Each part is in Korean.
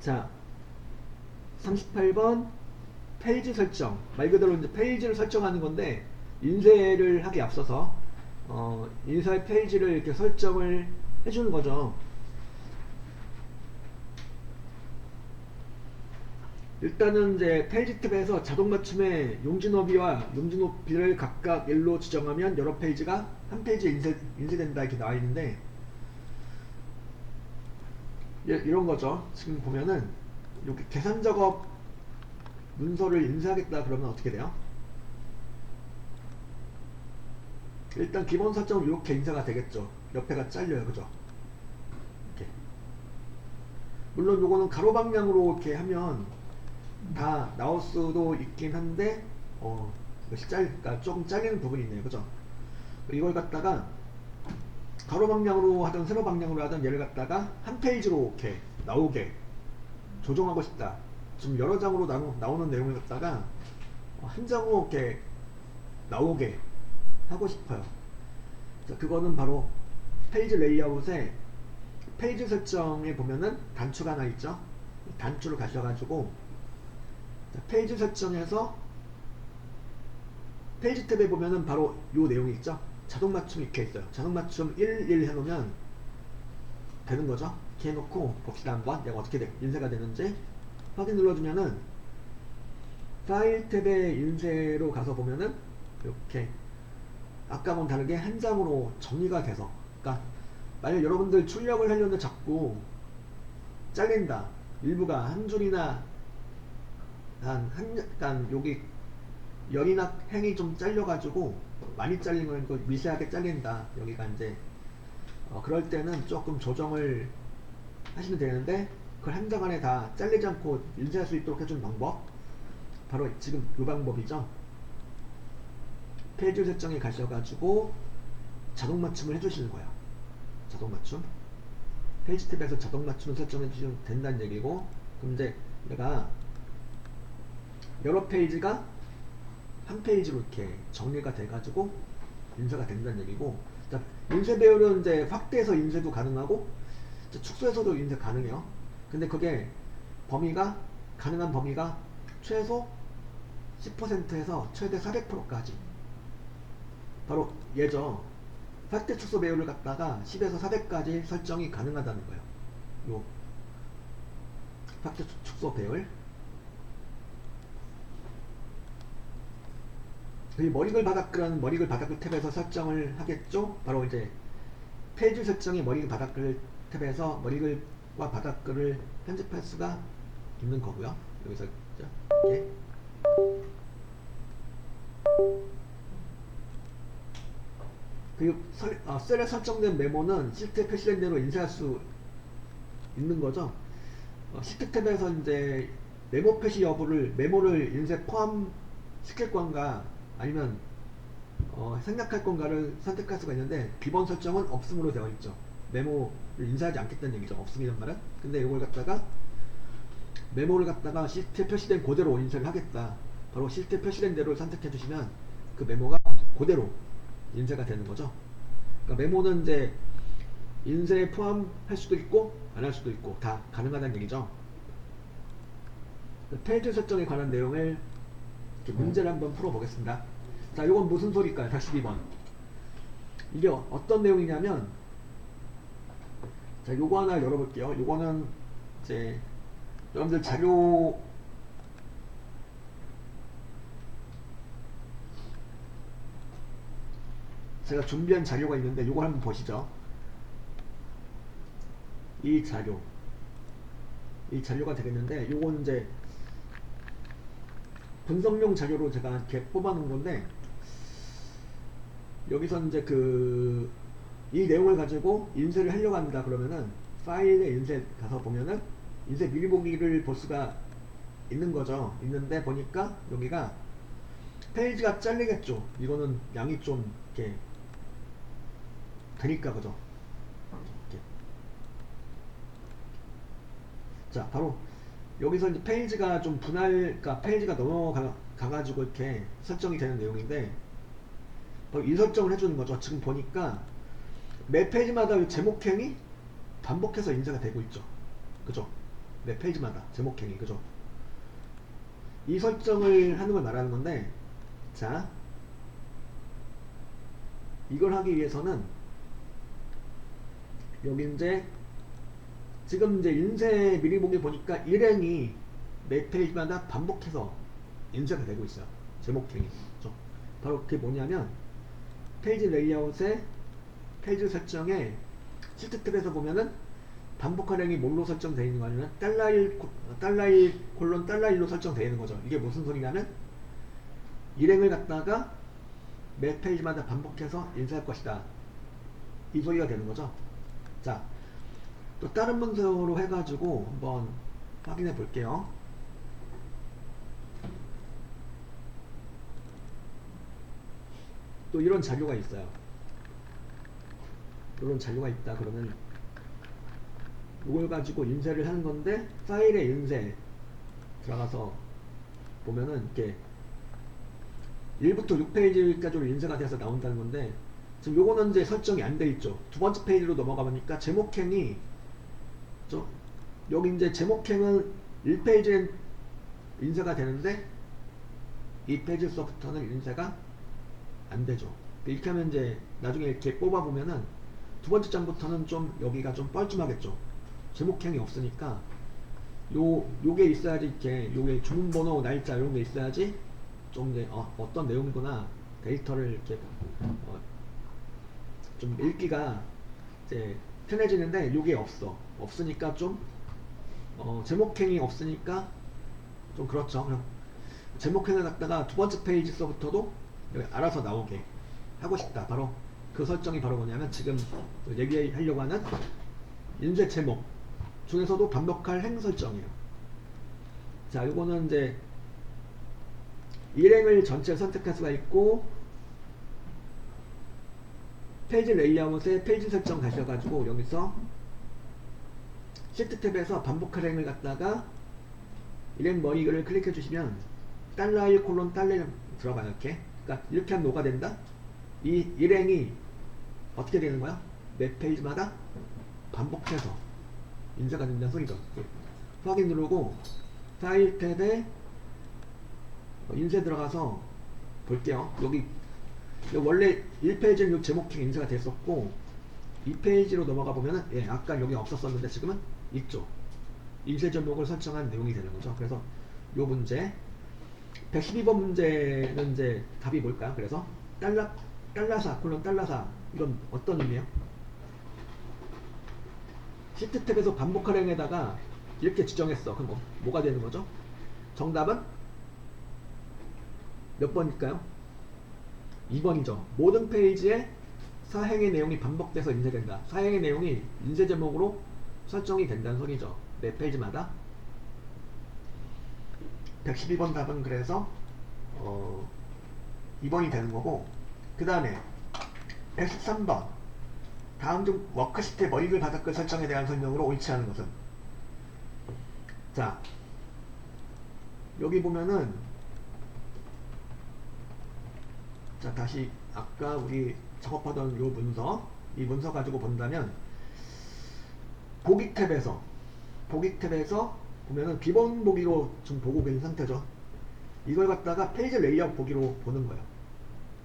자, 38번 페이지 설정. 말 그대로 이제 페이지를 설정하는 건데, 인쇄를 하기 앞서서 인쇄 페이지를 이렇게 설정을 해주는 거죠. 일단은 이제 페이지 탭에서 자동 맞춤의 용지 너비와 용지 높이를 각각 1로 지정하면 여러 페이지가 한 페이지에 인쇄된다 이렇게 나와 있는데, 이런 거죠. 지금 보면은 이렇게 계산 작업 문서를 인쇄하겠다 그러면 어떻게 돼요? 일단 기본 설정은 이렇게 인쇄가 되겠죠. 옆에가 잘려요, 그죠? 이렇게. 물론 요거는 가로 방향으로 이렇게 하면 다 나올 수도 있긴 한데, 이것이 그러니까 조금 잘리는 부분이 있네요, 그죠? 이걸 갖다가 가로 방향으로 하든 세로 방향으로 하든 얘를 갖다가 한 페이지로 이렇게 나오게 조정하고 싶다. 지금 여러 장으로 나오는 내용을 갖다가 한 장으로 이렇게 나오게 하고 싶어요. 자, 그거는 바로 페이지 레이아웃에 페이지 설정에 보면은 단추가 하나 있죠. 단추를 가셔가지고 페이지 설정에서 페이지 탭에 보면은 바로 요 내용이 있죠. 자동 맞춤 이렇게 있어요. 자동 맞춤 1 해놓으면 되는 거죠. 이렇게 해놓고 봅시다. 한번 내가 어떻게 인쇄가 되는지 확인 눌러주면은 파일 탭의 인쇄로 가서 보면은 이렇게 아까와는 다르게 한 장으로 정리가 돼서, 그러니까 만약 여러분들 출력을 하려는데 자꾸 잘린다, 일부가 한 줄이나 약간 여기 열이나 행이 좀 잘려가지고 많이 잘리는 거 미세하게 잘린다, 여기가 이제 그럴 때는 조금 조정을 하시면 되는데, 그걸 한 장 안에 다 잘리지 않고 인쇄할 수 있도록 해주는 방법, 바로 지금 이 방법이죠. 페이지 설정에 가셔가지고 자동 맞춤을 해주시는 거예요. 자동 맞춤. 페이지 탭에서 자동 맞춤을 설정해 주시면 된다는 얘기고, 그럼 이제 내가 여러 페이지가 한 페이지로 이렇게 정리가 돼가지고 인쇄가 된다는 얘기고, 자, 인쇄 배열은 이제 확대해서 인쇄도 가능하고 축소해서도 인쇄 가능해요. 근데 그게 가능한 범위가 최소 10%에서 최대 400%까지. 바로 얘죠. 확대 축소 배율을 갖다가 10에서 400까지 설정이 가능하다는 거예요. 요 확대 축소 배율. 이 머리글 바닥글은 머리글 바닥글 탭에서 설정을 하겠죠. 바로 이제 페이지 설정이 머리글 바닥글 탭에서 머리글과 바닥글을 편집할 수가 있는 거고요. 여기서 이렇게 그리고 셀에 설정된 메모는 시트 표시된 대로 인쇄할 수 있는 거죠. 시트 탭에서 이제 메모 표시 여부를, 메모를 인쇄 포함시킬 건가 아니면 생략할 건가를 선택할 수가 있는데, 기본 설정은 없음으로 되어 있죠. 메모를 인쇄하지 않겠다는 얘기죠. 없음이란 말은. 근데 이걸 갖다가 메모를 갖다가 시트에 표시된 그대로 인쇄를 하겠다, 바로 시트에 표시된 대로 선택해 주시면 그 메모가 그대로 인쇄가 되는 거죠. 그러니까 메모는 이제 인쇄에 포함할 수도 있고 안 할 수도 있고 다 가능하다는 얘기죠. 페이지 설정에 관한 내용을 문제를 한번 풀어보겠습니다. 자, 이건 무슨 소리일까요? 42번. 이게 어떤 내용이냐면, 자, 요거 하나 열어볼게요. 요거는 이제 여러분들 자료 제가 준비한 자료가 있는데 요걸 한번 보시죠. 이 자료가 되겠는데, 요건 이제 분석용 자료로 제가 이렇게 뽑아놓은 건데, 여기서 이제 이 내용을 가지고 인쇄를 하려고 합니다. 그러면은 파일에 인쇄 가서 보면은 인쇄 미리 보기를 볼 수가 있는 거죠. 있는데 보니까 여기가 페이지가 잘리겠죠. 이거는 양이 좀 이렇게 되니까, 그죠? 이렇게. 자, 바로 여기서 이제 페이지가 좀 그러니까 페이지가 넘어가가지고 이렇게 설정이 되는 내용인데, 바로 이 설정을 해주는 거죠. 지금 보니까 매 페이지마다 제목행이 반복해서 인쇄가 되고 있죠. 그죠? 매 페이지마다 제목행위, 그죠? 이 설정을 하는 걸 말하는 건데, 자, 이걸 하기 위해서는 여기 이제 지금 이제 인쇄 미리 보기 보니까 일행이 매 페이지마다 반복해서 인쇄가 되고 있어요. 제목행위. 그죠? 바로 그게 뭐냐면 페이지 레이아웃에 페이지 설정에 시트 탭에서 보면은 반복 활용이 뭘로 설정되어 있는 거 아니면 $1 콜론 $1로 설정되어 있는 거죠. 이게 무슨 소리냐면 일행을 갖다가 매 페이지마다 반복해서 인쇄할 것이다. 이 소리가 되는 거죠. 자, 또 다른 문서로 해가지고 한번 확인해 볼게요. 또 이런 자료가 있어요. 이런 자료가 있다 그러면 이걸 가지고 인쇄를 하는 건데, 파일에 인쇄 들어가서 보면은 이렇게 1부터 6페이지까지로 인쇄가 돼서 나온다는 건데, 지금 요거는 이제 설정이 안 돼 있죠. 두 번째 페이지로 넘어가 보니까 제목행이 여기 이제 제목행은 1페이지엔 인쇄가 되는데 2페이지서부터는 인쇄가 안 되죠. 이렇게 하면 이제 나중에 이렇게 뽑아 보면은 두 번째 장부터는 좀 여기가 좀 뻘쭘하겠죠. 제목행이 없으니까 요게 있어야지, 이렇게 요게 주문번호, 날짜 이런 게 있어야지 좀 이제 어떤 내용이구나 데이터를 이렇게 좀 읽기가 이제 편해지는데, 요게 없으니까 좀 제목행이 없으니까 좀 그렇죠. 그럼 제목행을 갖다가 두 번째 페이지서부터도 여기 알아서 나오게 하고 싶다. 바로 그 설정이 바로 뭐냐면 지금 얘기하려고 하는 인쇄 제목 중에서도 반복할 행 설정이에요. 자, 요거는 이제 일행을 전체 선택할 수가 있고, 페이지 레이아웃에 페이지 설정 가셔가지고 여기서 시트 탭에서 반복할 행을 갖다가 일행 머리를 클릭해 주시면 $1 콜론 $1 들어가요. 그러니까 이렇게 하면 뭐가 된다? 이 일행이 어떻게 되는 거야? 매 페이지마다 반복해서 인쇄가 된다는 소리죠. 확인 누르고 파일 탭에 인쇄 들어가서 볼게요. 여기 원래 1페이지는 제목행 인쇄가 됐었고 2페이지로 넘어가 보면은 아까 여기 없었었는데 지금은 있죠. 인쇄 제목을 설정한 내용이 되는 거죠. 그래서 요 문제 112번 문제는 이제 답이 뭘까요? 그래서 $4 콜론 $4 이건 어떤 의미예요? 시트 탭에서 반복 활용에다가 이렇게 지정했어. 그럼 뭐가 되는 거죠? 정답은 몇 번일까요? 2번이죠. 모든 페이지에 사행의 내용이 반복돼서 인쇄된다. 사행의 내용이 인쇄 제목으로 설정이 된다는 소리죠. 매 페이지마다. 112번 답은 그래서 2번이 되는 거고, 그 다음에 113번 다음 중 워크시트의 머리글 바닥글 설정에 대한 설명으로 옳지 않은 것은? 자, 여기 보면은 자, 다시 아까 우리 작업하던 요 문서, 이 문서 가지고 본다면 보기 탭에서 보면은 기본 보기로 좀 보고 있는 상태죠. 이걸 갖다가 페이지 레이아웃 보기로 보는 거예요.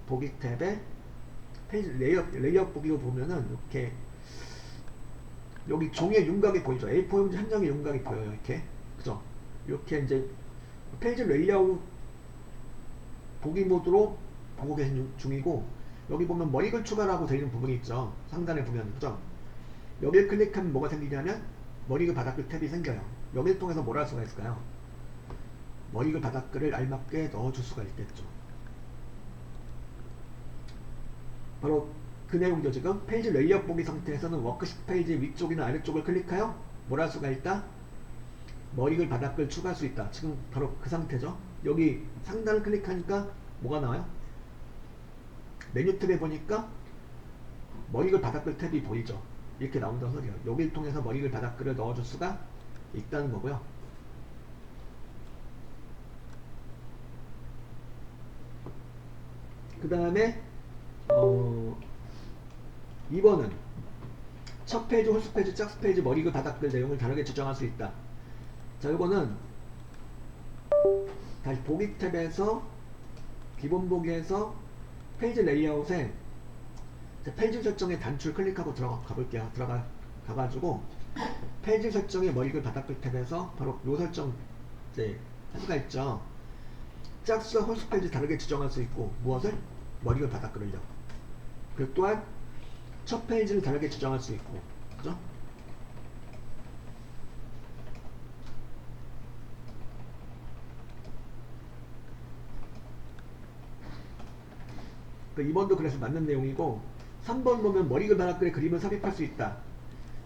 보기 탭에 페이지 레이아웃 보기로 보면은 이렇게 여기 종이의 윤곽이 보이죠. A4 용지 한 장의 윤곽이 보여요. 이렇게, 그죠? 이렇게 이제 페이지 레이아웃 보기 모드로 보고 계신 중이고, 여기 보면 머리글 추가라고 되어 있는 부분이 있죠. 상단에 보면, 그죠? 여기를 클릭하면 뭐가 생기냐면 머리글 바닥글 탭이 생겨요. 여기를 통해서 뭘 할 수가 있을까요? 머리글 바닥글을 알맞게 넣어줄 수가 있겠죠. 바로 그 내용이죠. 지금 페이지 레이아웃 보기 상태에서는 워크시트 페이지 위쪽이나 아래쪽을 클릭하여 뭘 할 수가 있다? 머리글 바닥글 추가할 수 있다. 지금 바로 그 상태죠. 여기 상단을 클릭하니까 뭐가 나와요? 메뉴 탭에 보니까 머리글 바닥글 탭이 보이죠. 이렇게 나온다는 소리예요. 여기를 통해서 머리글 바닥글을 넣어줄 수가 있다는 거고요. 그 다음에 2번은 첫 페이지, 홀수 페이지, 짝수 페이지 머리글 바닥글 내용을 다르게 지정할 수 있다. 자, 이거는 다시 보기 탭에서 기본 보기에서 페이지 레이아웃에 페이지 설정에 단추를 클릭하고 들어가 볼게요. 가가지고 페이지 설정의 머리글 바닥글 탭에서 바로 요 설정 이제 할 수가 있죠. 짝수와 홀수 페이지 다르게 지정할 수 있고 무엇을? 머리글 바닥글을요. 그리고 또한 첫 페이지를 다르게 지정할 수 있고, 그죠? 그 2번도 그래서 맞는 내용이고 3번 보면 머리글 바닥글에 그림을 삽입할 수 있다.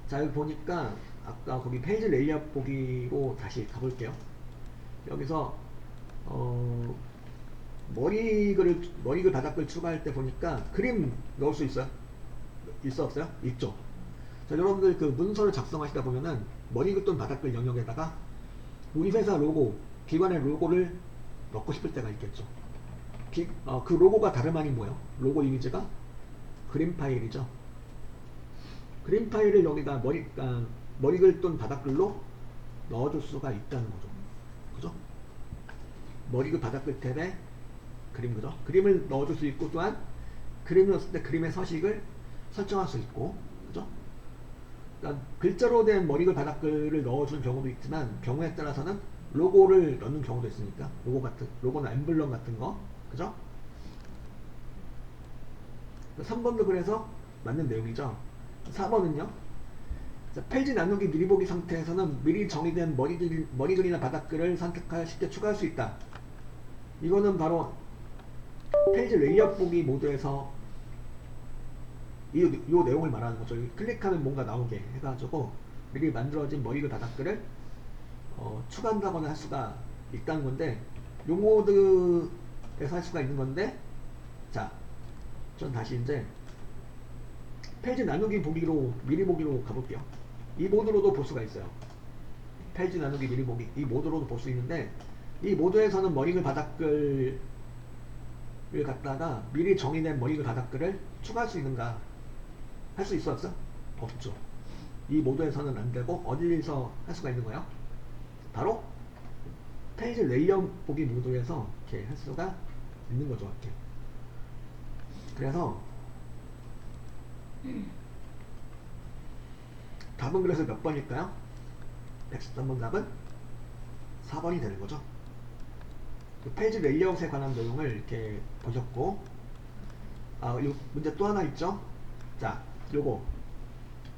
자, 여기 보니까 아까 거기 페이지 레이아웃 보기로 다시 가볼게요. 여기서 머리글 바닥글 추가할 때 보니까 그림 넣을 수 있어요? 없어요? 있죠. 자, 여러분들 그 문서를 작성하시다 보면은 머리글 또는 바닥글 영역에다가 우리 회사 로고, 기관의 로고를 넣고 싶을 때가 있겠죠. 그 로고가 다름 아닌 뭐예요? 로고 이미지가 그림 파일이죠. 그림 파일을 여기다 머리글 또는 바닥글로 넣어줄 수가 있다는 거죠. 그죠? 머리글 바닥글 탭에 그림, 그죠? 그림을 넣어줄 수 있고 또한 그림을 넣었을 때 그림의 서식을 설정할 수 있고, 그죠? 그러니까 글자로 된 머리글 바닥글을 넣어주는 경우도 있지만 경우에 따라서는 로고를 넣는 경우도 있으니까 로고나 엠블럼 같은 거, 그죠? 3번도 그래서 맞는 내용이죠. 4번은요. 페이지 나누기 미리 보기 상태에서는 미리 정의된 머리글이나 바닥글을 선택하여 쉽게 추가할 수 있다. 이거는 바로 페이지 레이아웃 보기 모드에서 이 내용을 말하는 거죠. 클릭하면 뭔가 나오게 해가지고 미리 만들어진 머리글 바닥글을 추가한다거나 할 수가 있다는 건데, 요 모드에서 할 수가 있는 건데, 자, 전 다시 이제 페이지 나누기 보기로 미리 보기로 가볼게요. 이 모드로도 볼 수가 있어요. 페이지 나누기 미리 보기 이 모드로도 볼 수 있는데, 이 모드에서는 머리글 바닥글을 갖다가 미리 정의된 머리글 바닥글을 추가할 수 있는가? 할 수 있어 없어? 없죠. 이 모드에서는 안 되고 어디서 할 수가 있는 거예요? 바로 페이지 레이아웃 보기 모드에서 이렇게 할 수가 있는 거죠. 이렇게. 그래서 답은 그래서 몇 번일까요? 113번 답은 4번이 되는 거죠. 페이지 레이아웃에 관한 내용을 이렇게 보셨고, 이 문제 또 하나 있죠. 자, 요거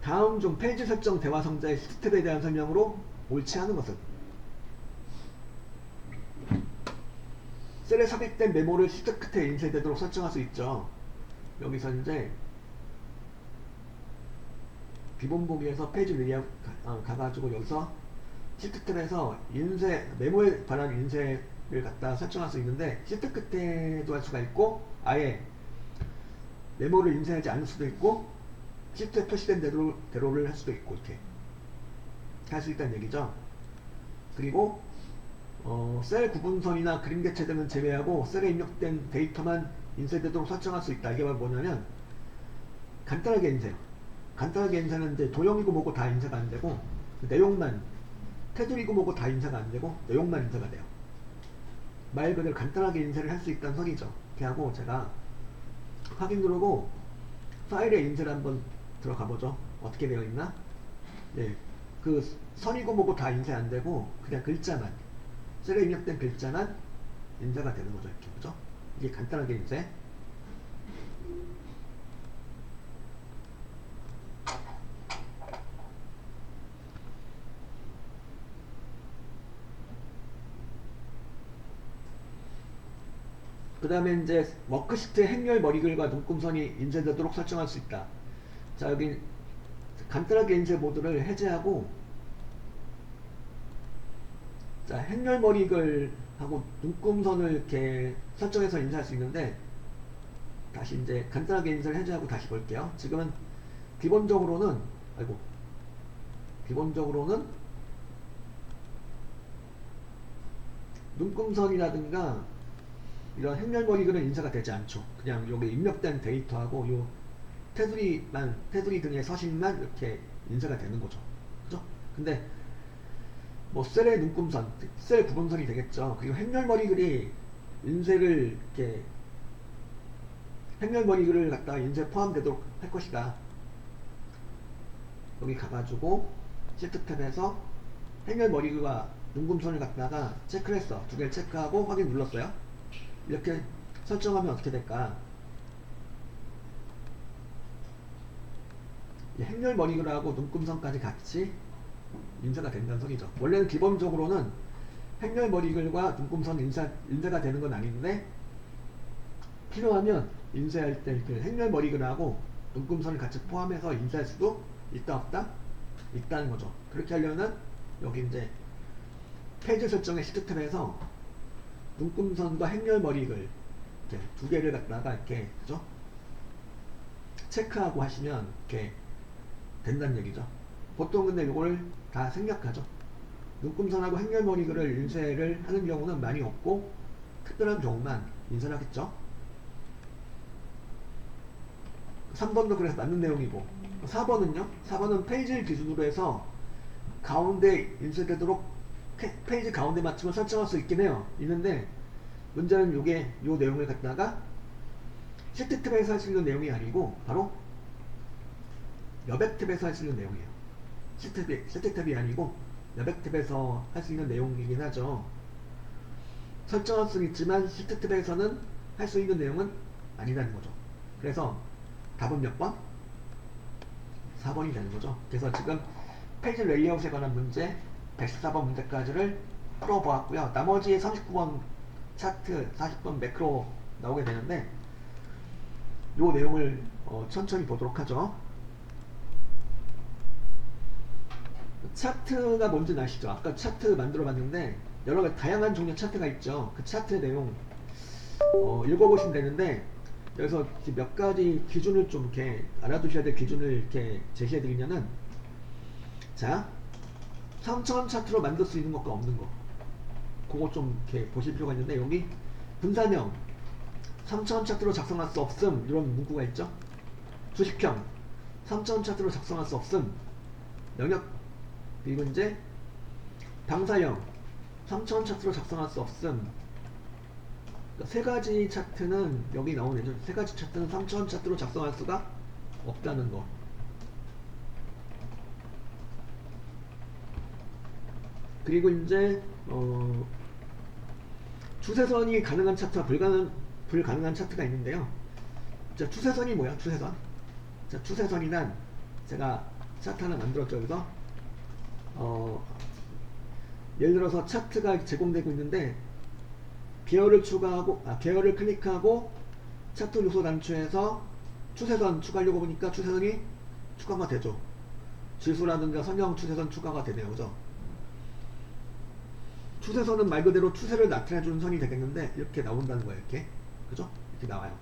다음 중 페이지 설정 대화 상자의 스텝에 대한 설명으로 옳지 않은 것은? 셀에 삽입된 메모를 시트 끝에 인쇄되도록 설정할 수 있죠. 여기서 이제 기본 보기에서 페이지 레이아웃 가가지고 여기서 시트 탭에서 메모에 관한 인쇄를 갖다 설정할 수 있는데, 시트 끝에도 할 수가 있고 아예 메모를 인쇄하지 않을 수도 있고 시트에 표시된 대로를 할 수도 있고, 이렇게 할 수 있다는 얘기죠. 그리고 셀 구분선이나 그림 개체 등은 제외하고 셀에 입력된 데이터만 인쇄되도록 설정할 수 있다. 이게 뭐냐면 간단하게 인쇄는 이제 도형이고 뭐고 다 인쇄가 안 되고, 내용만, 테두리고 뭐고 다 인쇄가 안 되고 내용만 인쇄가 돼요. 말 그대로 간단하게 인쇄를 할 수 있다는 선이죠. 이렇게 하고 제가 확인 누르고 파일에 인쇄를 한번 들어가 보죠. 어떻게 되어 있나? 네, 그 선이고 뭐고 다 인쇄 안 되고 그냥 글자만, 셀에 입력된 글자만 인쇄가 되는 거죠. 이렇게, 그죠? 이게 간단하게 인쇄. 그 다음에 이제 워크시트 행렬 머리글과 눈금선이 인쇄되도록 설정할 수 있다. 자, 여기 간단하게 인쇄 모드를 해제하고, 자, 행렬 머리글하고 눈금선을 이렇게 설정해서 인쇄할 수 있는데, 다시 이제 간단하게 인쇄를 해제하고 다시 볼게요. 지금은 기본적으로는 눈금선이라든가 이런 행렬 머리글은 인쇄가 되지 않죠. 그냥 여기 입력된 데이터하고 요 테두리 등의 서식만 이렇게 인쇄가 되는 거죠. 그죠? 근데 뭐 셀의 눈금선, 셀 구분선이 되겠죠. 그리고 행렬머리글이 인쇄를 이렇게 행렬머리글을 갖다가 인쇄 포함되도록 할 것이다. 여기 가가지고 시프트 탭에서 행렬머리글과 눈금선을 갖다가 체크를 했어. 두 개를 체크하고 확인 눌렀어요. 이렇게 설정하면 어떻게 될까? 행렬머리글하고 눈금선까지 같이 인쇄가 된다는 소리죠. 원래는 기본적으로는 행렬머리글과 눈금선 인쇄가 되는 건 아닌데, 필요하면 인쇄할 때 행렬머리글하고 눈금선을 같이 포함해서 인쇄할 수도 있다 없다? 있다는 거죠. 그렇게 하려면 여기 이제 페이지 설정의 시프트 탭에서 눈금선과 행렬머리글 이렇게 두 개를 갖다가 이렇게 그죠? 체크하고 하시면 이렇게 된다는 얘기죠. 보통 근데 이걸 다 생략하죠. 눈금선하고 행렬머리글을 인쇄를 하는 경우는 많이 없고 특별한 경우만 인쇄를 하겠죠. 3번도 그래서 맞는 내용이고, 4번은요? 4번은 페이지를 기준으로 해서 가운데 인쇄되도록 페이지 가운데 맞춤을 설정할 수 있긴 해요. 있는데 문제는 요 내용을 갖다가 시트 탭에서 할 수 있는 내용이 아니고 바로 여백 탭에서 할 수 있는 내용이에요. 시트 탭이 아니고 여백 탭에서 할 수 있는 내용이긴 하죠. 설정할 수 있지만 시트 탭에서는 할 수 있는 내용은 아니라는 거죠. 그래서 답은 몇 번? 4번이 되는 거죠. 그래서 지금 페이지 레이아웃에 관한 문제 114번 문제까지를 풀어보았고요. 나머지 39번 차트, 40번 매크로 나오게 되는데 이 내용을 천천히 보도록 하죠. 차트가 뭔지 아시죠? 아까 차트 만들어 봤는데 여러 가지 다양한 종류의 차트가 있죠. 그 차트의 내용 읽어보시면 되는데, 여기서 몇 가지 기준을 좀 이렇게 알아두셔야 될 기준을 이렇게 제시해 드리면은, 자, 3차원 차트로 만들 수 있는 것과 없는 거, 그거 좀 이렇게 보실 필요가 있는데, 여기 분산형 3차원 차트로 작성할 수 없음 이런 문구가 있죠. 주식형 3차원 차트로 작성할 수 없음, 영역, 그리고 이제 방사형 3차원 차트로 작성할 수 없음. 세 가지 차트는 여기 나오네요. 세 가지 차트는 3차원 차트로 작성할 수가 없다는 거. 그리고 이제 추세선이 가능한 차트와 불가능한 차트가 있는데요. 자, 추세선이 뭐야? 추세선. 자, 추세선이란 제가 차트 하나 만들었죠. 여기서 예를 들어서 차트가 제공되고 있는데 계열을 계열을 클릭하고 차트 요소 단추에서 추세선 추가하려고 보니까 추세선이 추가가 되죠. 지수라든가 선형 추세선 추가가 되네요. 그죠? 추세선은 말 그대로 추세를 나타내주는 선이 되겠는데 이렇게 나온다는 거예요. 이렇게. 그죠? 이렇게 나와요.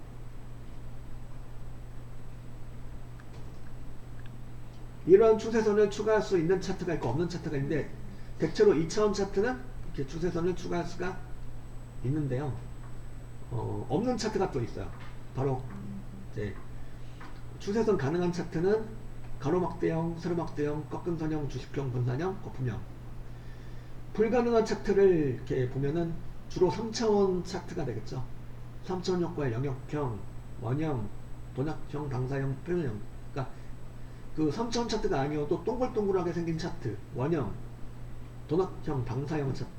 이런 추세선을 추가할 수 있는 차트가 있고 없는 차트가 있는데, 대체로 2차원 차트는 이렇게 추세선을 추가할 수가 있는데요. 없는 차트가 또 있어요. 바로 이제 추세선 가능한 차트는 가로막대형, 세로막대형, 꺾은 선형, 주식형, 분산형, 거품형. 불가능한 차트를 이렇게 보면은 주로 3차원 차트가 되겠죠. 3차원 효과의 영역형, 원형, 돈학형, 방사형, 표현형. 그러니까 그 3차원 차트가 아니어도 동글동글하게 생긴 차트, 원형, 돈학형, 방사형 차트,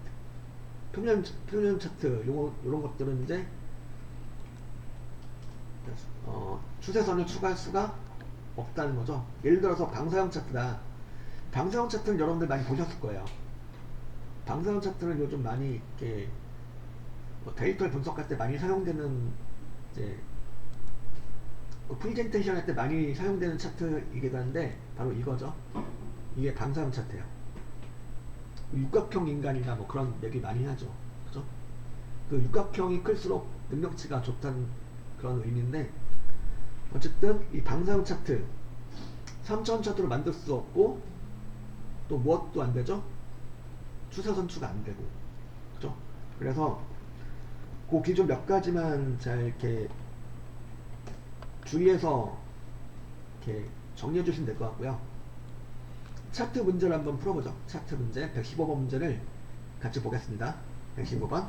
표면 차트, 요런 것들은 이제 추세선을 추가할 수가 없다는 거죠. 예를 들어서 방사형 차트다. 방사형 차트는 여러분들 많이 보셨을 거예요. 방사형 차트는 요즘 많이 이렇게 데이터를 분석할 때 많이 사용되는, 이제 프리젠테이션 할 때 많이 사용되는 차트이기도 한데 바로 이거죠. 이게 방사형 차트예요. 육각형 인간이나 뭐 그런 얘기 많이 하죠. 그죠? 그 육각형이 클수록 능력치가 좋다는 그런 의미인데, 어쨌든 이 방사형 차트 3차원 차트로 만들 수 없고 또 무엇도 안 되죠? 추세선추가 안 되고. 그죠? 그래서 그 기준 몇 가지만 잘 이렇게 주의해서 이렇게 정리해 주시면 될 것 같고요. 차트 문제를 한번 풀어보죠. 차트 문제 115번 문제를 같이 보겠습니다. 115번.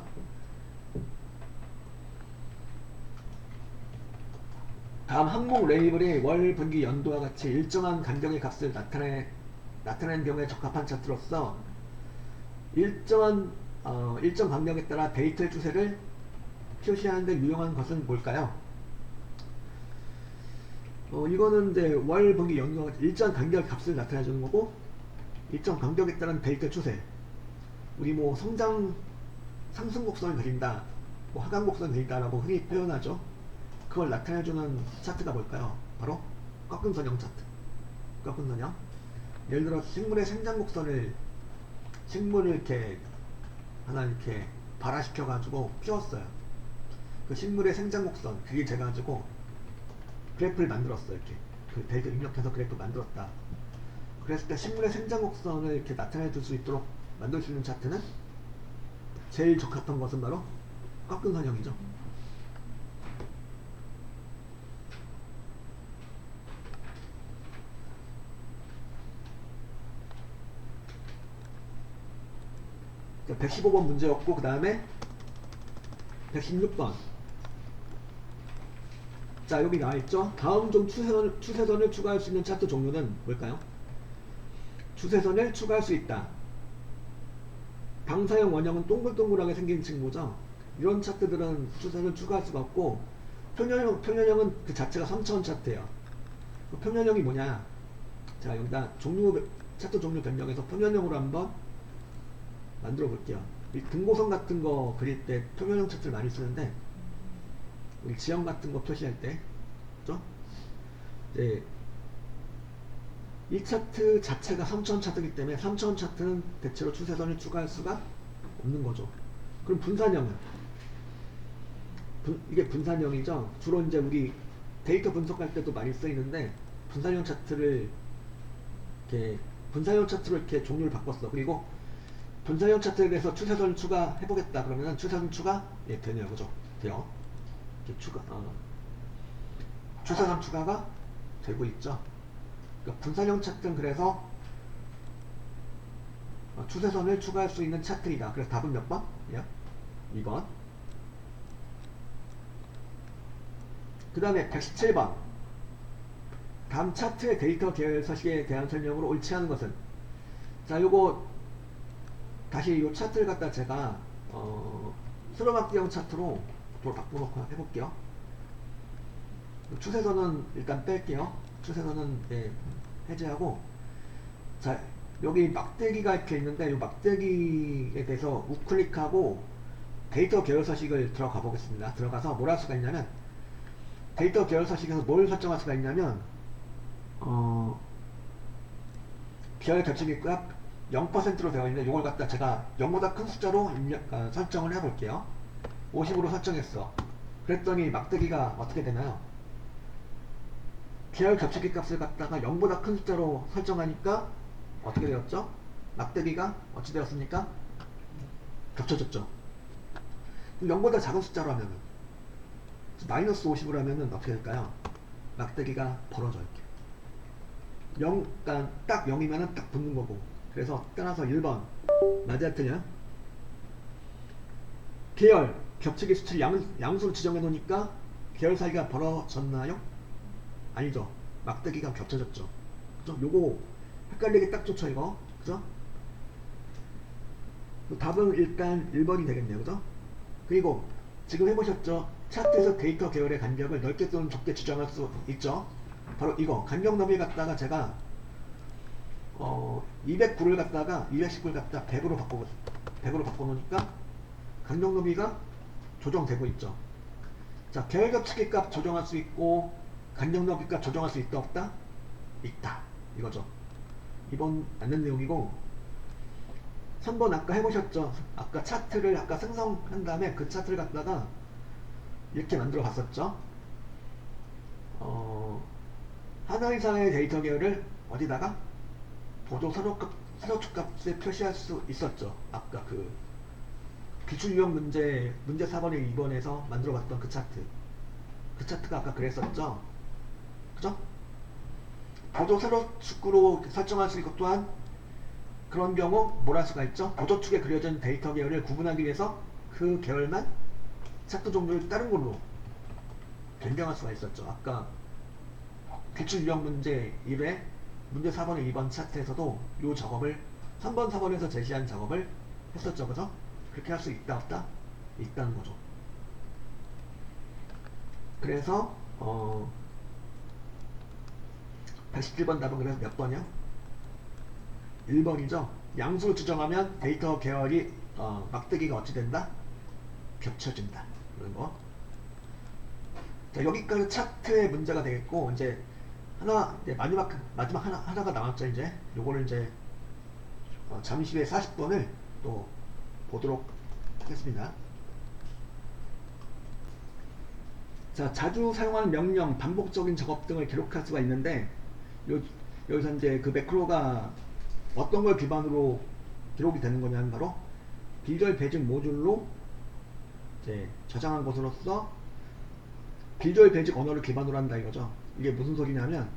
다음 항목 레이블이 월, 분기, 연도와 같이 일정한 간격의 값을 나타내는 경우에 적합한 차트로서 일정 간격에 따라 데이터의 추세를 표시하는 데 유용한 것은 뭘까요? 이거는 이제 월, 분기, 연도와 같이 일정한 간격의 값을 나타내주는 거고, 일정 간격에 따른 데이터 추세. 우리 뭐 상승 곡선을 그린다, 뭐 하강 곡선을 그린다라고 흔히 표현하죠. 그걸 나타내주는 차트가 뭘까요? 바로 꺾음선형 차트. 꺾음선형. 예를 들어 식물의 생장 곡선을, 식물을 이렇게 하나 이렇게 발화시켜 가지고 피웠어요. 그 식물의 생장 곡선 그게 돼가지고 그래프를 만들었어요. 이렇게 그 데이터 입력해서 그래프 만들었다. 그랬을 때 식물의 생장 곡선을 이렇게 나타내 줄 수 있도록 만들 수 있는 차트는 제일 적합한 것은 바로 꺾음선형이죠. 자, 115번 문제였고, 그 다음에 116번. 자, 여기 나와있죠. 다음 중 추세선을 추가할 수 있는 차트 종류는 뭘까요? 추세선을 추가할 수 있다. 방사형 원형은 동글동글하게 생긴 친구죠. 이런 차트들은 추세선을 추가할 수가 없고, 표면형은 그 자체가 3차원 차트예요. 그 표면형이 뭐냐? 자, 여기다 차트 종류 변경해서 표면형으로 한번 만들어 볼게요. 이 등고선 같은 거 그릴 때 표면형 차트를 많이 쓰는데, 우리 지형 같은 거 표시할 때, 그죠? 이제 이 차트 자체가 3차원 차트이기 때문에 3차원 차트는 대체로 추세선을 추가할 수가 없는 거죠. 그럼 분산형은? 이게 분산형이죠. 주로 이제 우리 데이터 분석할 때도 많이 쓰이는데, 분산형 차트를 분산형 차트로 이렇게 종류를 바꿨어. 그리고 분산형 차트에 대해서 추세선을 추가해보겠다. 그러면 추세선 추가? 예, 되네요. 그죠? 돼요. 추세선 추가가 되고 있죠. 그러니까 분산형 차트는 그래서 추세선을 추가할 수 있는 차트이다. 그래서 답은 몇 번? 예? 2번. 그 다음에 117번. 다음 차트의 데이터 계열 서식에 대한 설명으로 옳지 않은 것은? 자, 요거 다시 요 차트를 갖다 제가 수로막기형 차트로 바꿔놓고 해볼게요. 추세선은 일단 뺄게요. 추세선은 해제하고, 자, 여기 막대기가 이렇게 있는데 이 막대기에 대해서 우클릭하고 데이터 계열 서식을 들어가 보겠습니다. 들어가서 뭘 할 수가 있냐면, 데이터 계열 서식에서 뭘 설정할 수가 있냐면, 계열 겹치기 값 0%로 되어 있는데, 이걸 갖다 제가 0보다 큰 숫자로 설정을 해볼게요. 50으로 설정했어. 그랬더니 막대기가 어떻게 되나요? 계열 겹치기 값을 갖다가 0보다 큰 숫자로 설정하니까 어떻게 되었죠? 막대기가 어찌 되었습니까? 겹쳐졌죠. 0보다 작은 숫자로 하면은, 마이너스 50으로 하면은 어떻게 될까요? 막대기가 벌어져 이렇게. 0, 그러니까 딱 0이면은 딱 붙는 거고. 그래서 따라서 1번 맞아야 틀려요? 계열 겹치기 수치를 양수로 지정해 놓으니까 계열 사이가 벌어졌나요? 아니죠. 막대기가 겹쳐졌죠. 그죠? 요거 헷갈리게 딱 좋죠, 이거. 그죠? 답은 일단 1번이 되겠네요. 그죠? 그리고 지금 해보셨죠? 차트에서 데이터 계열의 간격을 넓게 또는 좁게 지정할 수 있죠. 바로 이거 간격 너비 갖다가 제가 209를 갖다가 219를 갖다가 100으로 바꿔놓으니까 간격 너비가 조정되고 있죠. 자, 계열 겹치기 값 조정할 수 있고 간격 너비 값 조정할 수 있다 없다? 있다. 이거죠. 이번 맞는 내용이고, 3번 아까 해보셨죠? 아까 차트를 아까 생성한 다음에 그 차트를 갖다가 이렇게 만들어 봤었죠? 하나 이상의 데이터 계열을 어디다가? 보조 서로축 값에 표시할 수 있었죠. 아까 그 기출 유형 문제 4번에 2번에서 만들어 봤던 그 차트. 그 차트가 아까 그랬었죠? 그죠? 보조 세로 축구로 설정할 수 있고 또한 그런 경우 뭘 할 수가 있죠? 보조축에 그려진 데이터 계열을 구분하기 위해서 그 계열만 차트 종류를 다른 걸로 변경할 수가 있었죠. 아까 기출 유형 문제 1회 문제 4번에 2번 차트에서도 이 작업을 3번 4번에서 제시한 작업을 했었죠. 그죠? 그렇게 할 수 있다 없다? 있다는 거죠. 그래서 117번 답은 그래서 몇 번이요? 1번이죠. 양수를 추정하면 데이터 계열이 막대기가 어찌 된다? 겹쳐진다. 그런 거. 자, 여기까지 차트의 문제가 되겠고, 이제 이제 마지막 하나가 남았죠. 이제 요거를 이제 잠시 후에 40번을 또 보도록 하겠습니다. 자, 자주 사용하는 명령, 반복적인 작업 등을 기록할 수가 있는데 여기서 이제 그 매크로가 어떤 걸 기반으로 기록이 되는 거냐면 바로 비주얼 베이직 모듈로 이제 저장한 것으로서 비주얼 베이직 언어를 기반으로 한다 이거죠. 이게 무슨 소리냐면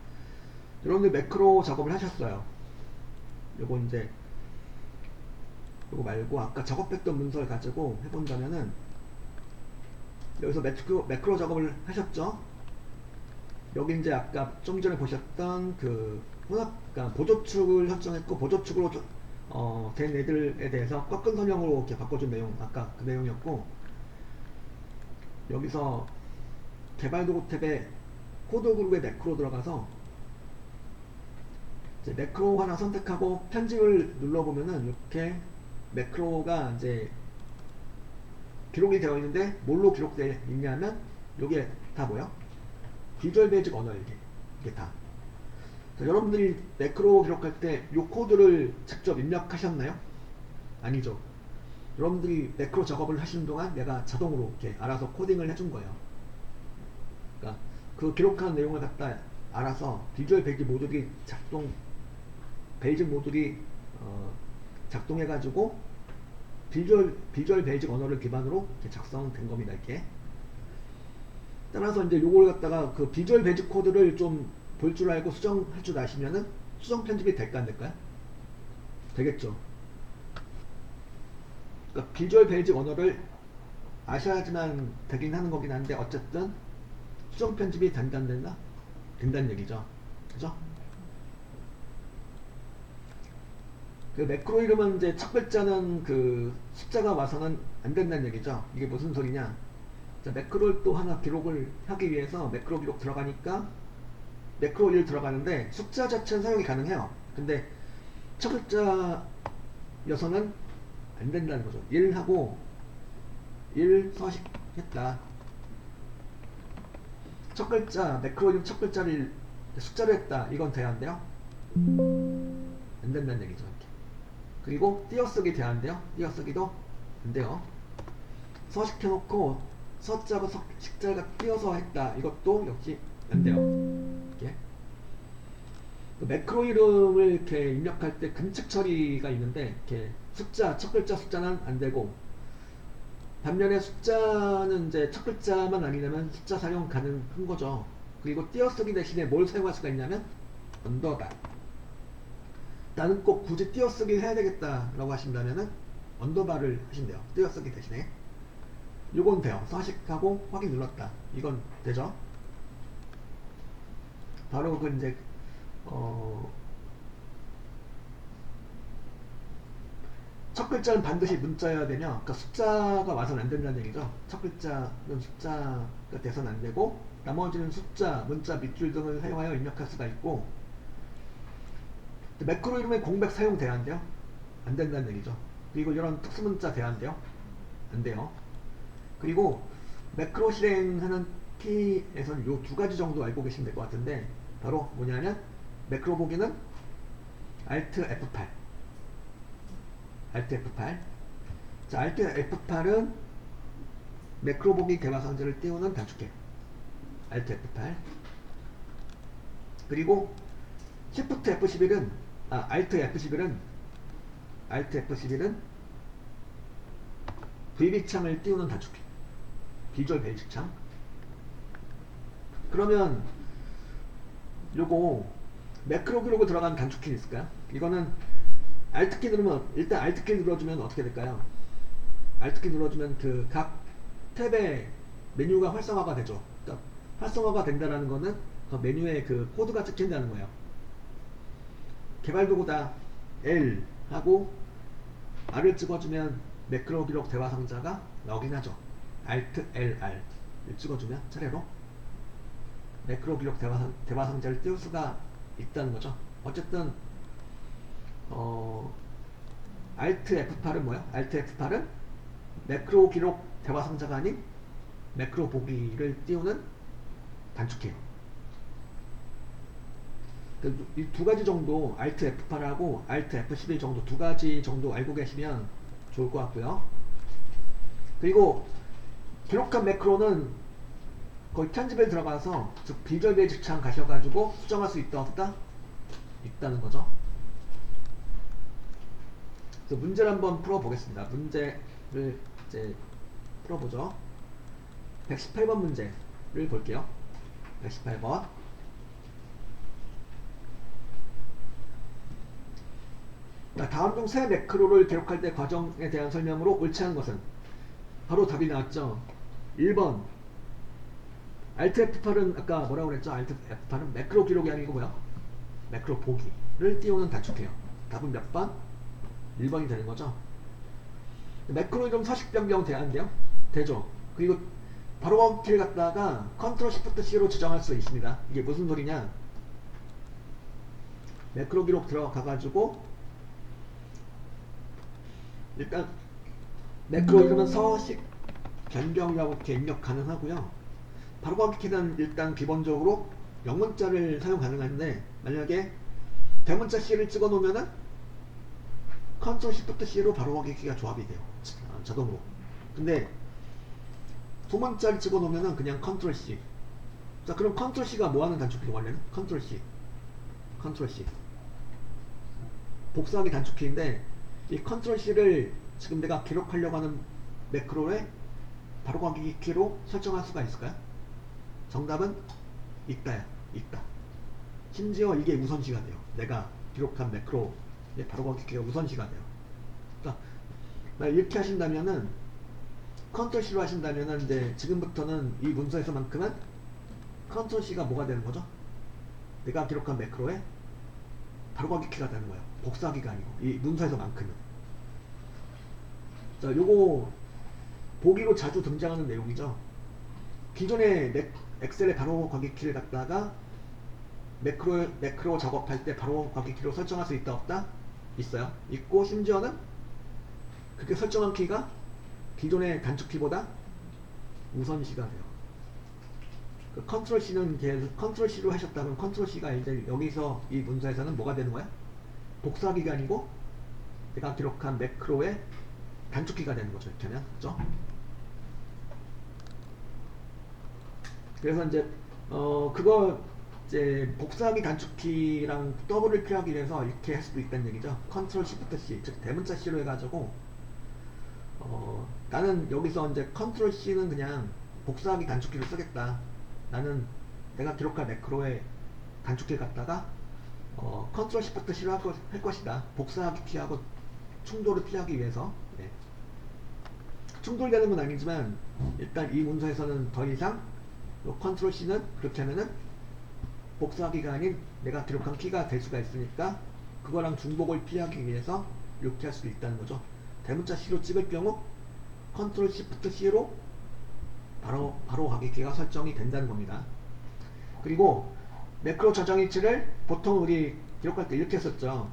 여러분들 매크로 작업을 하셨어요. 요거 이제 요거 말고 아까 작업했던 문서를 가지고 해본다면은 여기서 매크로 작업을 하셨죠. 여기 이제 아까 좀 전에 보셨던 그 그러니까 보조축을 설정했고 보조축으로 된 애들에 대해서 꺾은 선형으로 이렇게 바꿔준 내용 아까 그 내용이었고, 여기서 개발 도구 탭에 코드 그룹에 매크로 들어가서 이제 매크로 하나 선택하고 편집을 눌러보면은 이렇게 매크로가 이제 기록이 되어 있는데 뭘로 기록되어 있냐면 여기에 다 뭐야? 비주얼 베이직 언어 이게 다. 자, 여러분들이 매크로 기록할 때 이 코드를 직접 입력하셨나요? 아니죠. 여러분들이 매크로 작업을 하시는 동안 내가 자동으로 이렇게 알아서 코딩을 해준 거예요. 그러니까 그 기록한 내용을 갖다 알아서 비주얼 베이직 모듈이 작동해가지고 비주얼 베이직 언어를 기반으로 이렇게 작성된 겁니다. 이렇게. 따라서 이제 요걸 갖다가 그 비주얼 베이직 코드를 좀 볼 줄 알고 수정할 줄 아시면은 수정 편집이 될까 안 될까요? 되겠죠. 그러니까 비주얼 베이직 언어를 아셔야지만 되긴 하는 거긴 한데 어쨌든 수정 편집이 된다 안 된다? 된다는 얘기죠. 그죠? 그 매크로 이름은 이제 첫 글자는 그 숫자가 와서는 안 된다는 얘기죠. 이게 무슨 소리냐? 자, 매크로를 또 하나 기록을 하기 위해서 매크로 기록 들어가니까 매크로 1 들어가는데 숫자 자체는 사용이 가능해요. 근데 첫 글자여서는 안 된다는 거죠. 1하고 1 서식했다. 첫 글자 매크로 이름 첫 글자를 숫자로 했다. 이건 돼야 안 돼요? 안 된다는 얘기죠. 이렇게. 그리고 띄어쓰기 돼야 안 돼요? 띄어쓰기도 안 돼요. 서식해놓고 서자가 식자가 띄어서 했다. 이것도 역시 안 돼요. 이렇게. 매크로 이름을 이렇게 입력할 때 근측 처리가 있는데 이렇게 첫 글자 숫자는 안 되고, 반면에 숫자는 이제 첫 글자만 아니냐면 숫자 사용 가능한 거죠. 그리고 띄어쓰기 대신에 뭘 사용할 수가 있냐면 언더바. 나는 꼭 굳이 띄어쓰기를 해야 되겠다라고 하신다면은 언더바를 하신대요. 띄어쓰기 대신에. 요건 돼요. 서식하고 확인 눌렀다. 이건 되죠. 바로 그 이제 첫 글자는 반드시 문자여야 되며, 그러니까 숫자가 와서는 안 된다는 얘기죠. 첫 글자는 숫자가 돼서는 안 되고 나머지는 숫자, 문자, 밑줄 등을 사용하여 입력할 수가 있고, 매크로 이름에 공백 사용 돼야 안 돼요? 안 된다는 얘기죠. 그리고 이런 특수문자 돼야 안 돼요? 안 돼요. 그리고 매크로 실행하는 키에서는 요 두 가지 정도 알고 계시면 될 것 같은데, 바로 뭐냐면 매크로 보기는 Alt F8. Alt F8. 자, Alt F8은 매크로 보기 대화 상자를 띄우는 단축키. Alt F8. 그리고 Shift F11은 Alt F11은 VB 창을 띄우는 단축키. 비주얼 베이직 창. 그러면 요거 매크로 기록을 들어간 단축키 있을까요? 이거는 Alt키 누르면, 일단 Alt키 눌러주면 어떻게 될까요? Alt키 눌러주면 그 각 탭의 메뉴가 활성화가 되죠. 그러니까 활성화가 된다는 거는 그 메뉴에 그 코드가 찍힌다는 거예요. 개발도구다 L 하고 R을 찍어주면 매크로 기록 대화 상자가 나오긴 하죠. Alt LR을 찍어주면 차례로 매크로 기록 대화 상자를 띄울 수가 있다는 거죠. 어쨌든 Alt F8은 뭐야? Alt F8은 매크로 기록 대화 상자가 아닌 매크로 보기를 띄우는 단축키예요. 이 두 가지 정도 Alt F8하고 Alt F11 정도 두 가지 정도 알고 계시면 좋을 것 같고요. 그리고 기록한 매크로는 거의 편집에 들어가서 즉 비주얼 베이직 창 가셔가지고 수정할 수 있다 없다? 있다는 거죠. 그래서 문제를 한번 풀어보겠습니다. 문제를 이제 풀어보죠. 118번 문제를 볼게요. 118번. 다음 중 새 매크로를 기록할 때 과정에 대한 설명으로 옳지 않은 것은? 바로 답이 나왔죠. 1번 Alt F8은 아까 뭐라고 그랬죠? Alt F8은 매크로 기록이 아니고 뭐야? 매크로 보기를 띄우는 단축키예요. 답은 몇 번? 1번이 되는 거죠. 매크로 이름 서식 변경 돼야 한대요? 되죠. 그리고 바로 키를 갖다가 Ctrl Shift C로 지정할 수 있습니다. 이게 무슨 소리냐? 매크로 기록 들어가가지고 일단 매크로 이름은 서식 변경이라고 이렇게 입력 가능하고요. 바로가기 키는 일단 기본적으로 영문자를 사용 가능한데 만약에 대문자 C를 찍어 놓으면은 Ctrl Shift C로 바로가기 키가 조합이 돼요. 자동으로. 근데 소문자를 찍어 놓으면은 그냥 Ctrl C. 자, 그럼 Ctrl C가 뭐 하는 단축키죠, 원래는? Ctrl C. Ctrl C. 복사하기 단축키인데 이 Ctrl C를 지금 내가 기록하려고 하는 매크로에 바로가기 키로 설정할 수가 있을까요? 정답은 있다야. 있다. 심지어 이게 우선시가 돼요. 내가 기록한 매크로의 바로가기 키가 우선시가 돼요. 그러니까 이렇게 하신다면은 Ctrl C로 하신다면은 이제 지금부터는 이 문서에서만큼은 Ctrl C가 뭐가 되는 거죠? 내가 기록한 매크로에 바로가기 키가 되는 거예요. 복사하기가 아니고 이 문서에서만큼은. 자, 요거 보기로 자주 등장하는 내용이죠. 기존에 엑셀의 바로가기 키를 갖다가 매크로 작업할 때 바로가기 키로 설정할 수 있다 없다? 있어요. 있고 심지어는 그렇게 설정한 키가 기존의 단축키보다 우선시가 돼요. 그 Ctrl C는 계속 Ctrl C로 하셨다면 Ctrl C가 이제 여기서 이 문서에서는 뭐가 되는 거야? 복사하기가 아니고 내가 기록한 매크로의 단축키가 되는 거죠. 이렇게 하면. 그죠? 그래서 이제 그거 이제 복사하기 단축키랑 더블을 피하기 위해서 이렇게 할 수도 있다는 얘기죠. Ctrl Shift C, 즉 대문자 C로 해가지고 나는 여기서 이제 Ctrl C는 그냥 복사하기 단축키로 쓰겠다. 나는 내가 기록한 매크로의 단축키를 갖다가 Ctrl Shift C로 할 것이다. 복사하기 피하고 충돌을 피하기 위해서. 네. 충돌되는 건 아니지만 일단 이 문서에서는 더 이상 Ctrl C는 그렇게 하면은 복사하기가 아닌 내가 기록한 키가 될 수가 있으니까 그거랑 중복을 피하기 위해서 이렇게 할 수도 있다는 거죠. 대문자 C로 찍을 경우 Ctrl Shift C로 바로 가기 키가 설정이 된다는 겁니다. 그리고 매크로 저장 위치를 보통 우리 기록할 때 이렇게 했었죠.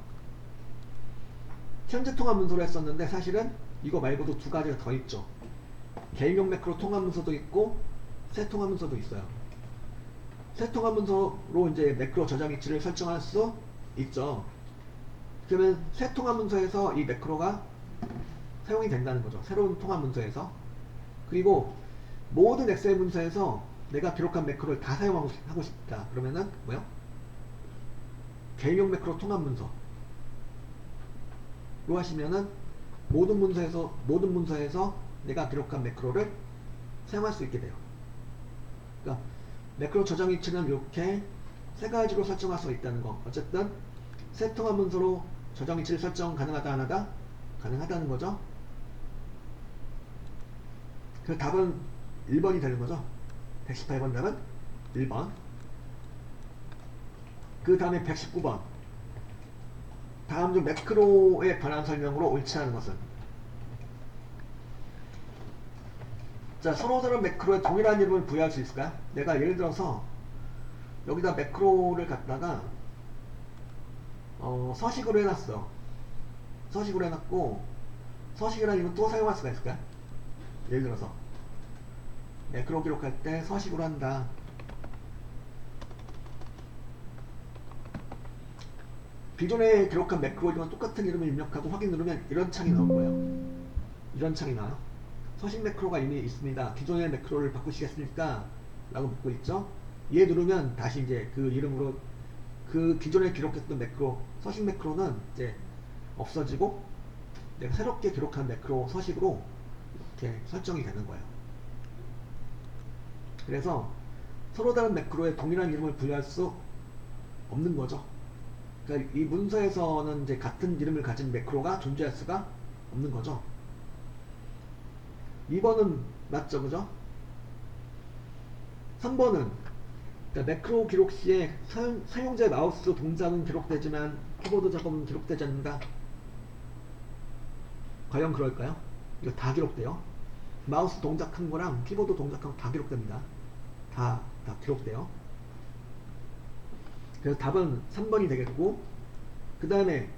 현재 통합 문서로 했었는데 사실은 이거 말고도 두 가지가 더 있죠. 개인용 매크로 통합 문서도 있고 새 통합 문서도 있어요. 새 통합 문서로 이제 매크로 저장 위치를 설정할 수 있죠. 그러면 새 통합 문서에서 이 매크로가 사용이 된다는 거죠. 새로운 통합 문서에서. 그리고 모든 엑셀 문서에서 내가 기록한 매크로를 다 사용하고 싶다. 그러면은 뭐요? 개인용 매크로 통합 문서로 하시면은 모든 문서에서 내가 기록한 매크로를 사용할 수 있게 돼요. 그러니까 매크로 저장 위치는 이렇게 세 가지로 설정할 수 있다는 거. 어쨌든 세통화 문서로 저장 위치를 설정 가능하다 안 하다? 가능하다는 거죠. 그 답은 1번이 되는 거죠. 118번 답은 1번. 그 다음에 119번. 다음 중 매크로에 관한 설명으로 옳지 않은 것은? 자, 서로 다른 매크로에 동일한 이름을 부여할 수 있을까요? 내가 예를 들어서 여기다 매크로를 갖다가 서식으로 해놨어. 서식으로 해놨고 서식이라는 이름은 또 사용할 수가 있을까요? 예를 들어서 매크로 기록할 때 서식으로 한다. 기존에 기록한 매크로 이름은 똑같은 이름을 입력하고 확인 누르면 이런 창이 나올 거예요. 이런 창이 나와요. 서식 매크로가 이미 있습니다. 기존의 매크로를 바꾸시겠습니까? 라고 묻고 있죠. 얘 누르면 다시 이제 그 이름으로 그 기존에 기록했던 매크로, 서식 매크로는 이제 없어지고 내가 새롭게 기록한 매크로 서식으로 이렇게 설정이 되는 거예요. 그래서 서로 다른 매크로에 동일한 이름을 부여할 수 없는 거죠. 그러니까 이 문서에서는 이제 같은 이름을 가진 매크로가 존재할 수가 없는 거죠. 2번은 맞죠, 그죠? 3번은 그러니까 매크로 기록 시에 사용자의 마우스 동작은 기록되지만 키보드 작업은 기록되지 않는다. 과연 그럴까요? 이거 다 기록돼요. 마우스 동작한 거랑 키보드 동작한 거 다 기록됩니다. 다 기록돼요. 그래서 답은 3번이 되겠고, 그 다음에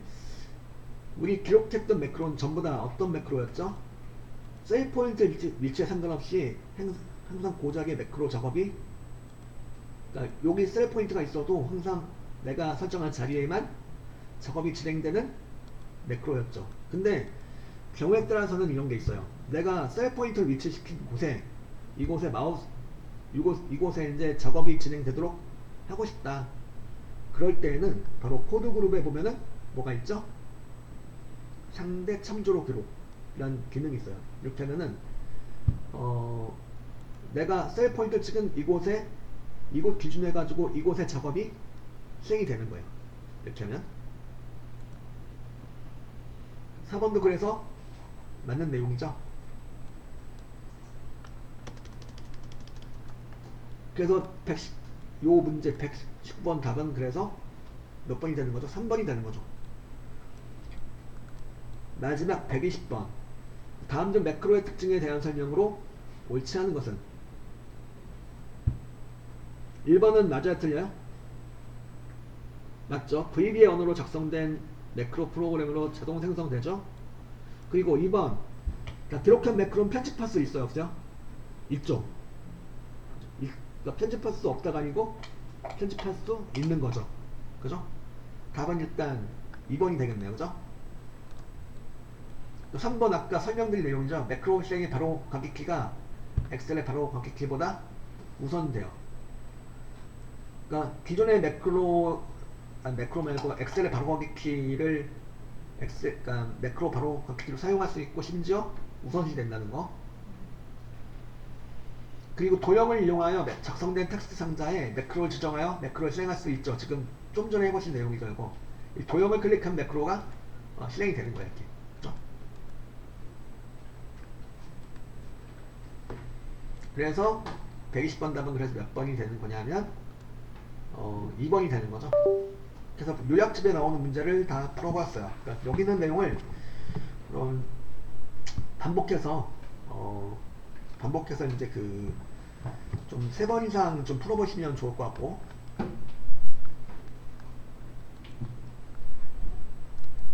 우리 기록했던 매크로는 전부 다 어떤 매크로였죠? 세이브 포인트 위치에 상관없이 항상 고작의 매크로 작업이, 그러니까 여기 세이브 포인트가 있어도 항상 내가 설정한 자리에만 작업이 진행되는 매크로였죠. 근데 경우에 따라서는 이런 게 있어요. 내가 세이브 포인트를 위치시킨 곳에, 이곳에 마우스, 이곳에 이제 작업이 진행되도록 하고 싶다. 그럴 때에는 바로 코드 그룹에 보면은 뭐가 있죠? 상대 참조로 기록이라는 기능이 있어요. 이렇게 하면은 내가 셀 포인트 찍은 이곳 기준해 가지고 이곳의 작업이 수행이 되는 거예요. 이렇게 하면 4번도 그래서 맞는 내용이죠. 그래서 요 문제 119번 답은 그래서 몇 번이 되는 거죠? 3번이 되는 거죠. 마지막 120번. 다음 중 매크로의 특징에 대한 설명으로 옳지 않은 것은? 1번은 맞아요, 틀려요? 맞죠? VB의 언어로 작성된 매크로 프로그램으로 자동 생성되죠? 그리고 2번, 그러니까 기록한 매크로는 편집할 수 있어요, 없어요? 있죠? 그러니까 편집할 수 없다가 아니고 편집할 수 있는 거죠. 그죠? 답은 일단 2번이 되겠네요. 그죠? 3번 아까 설명드린 내용이죠. 매크로 실행의 바로 가기 키가 엑셀의 바로 가기 키보다 우선돼요. 그러니까 기존의 매크로 말고 엑셀의 바로 가기 키를 그러니까 매크로 바로 가기 키로 사용할 수 있고 심지어 우선시 된다는 거. 그리고 도형을 이용하여 작성된 텍스트 상자에 매크로를 지정하여 매크로를 실행할 수 있죠. 지금 좀 전에 해보신 내용이죠. 이거. 이 도형을 클릭한 매크로가 실행이 되는 거예요. 이렇게. 그렇죠? 그래서 120번 답은 그래서 몇 번이 되는 거냐면 2번이 되는 거죠. 그래서 요약집에 나오는 문제를 다 풀어봤어요. 그러니까 여기 있는 내용을 반복해서 이제 좀 3번 이상 좀 풀어보시면 좋을 것 같고,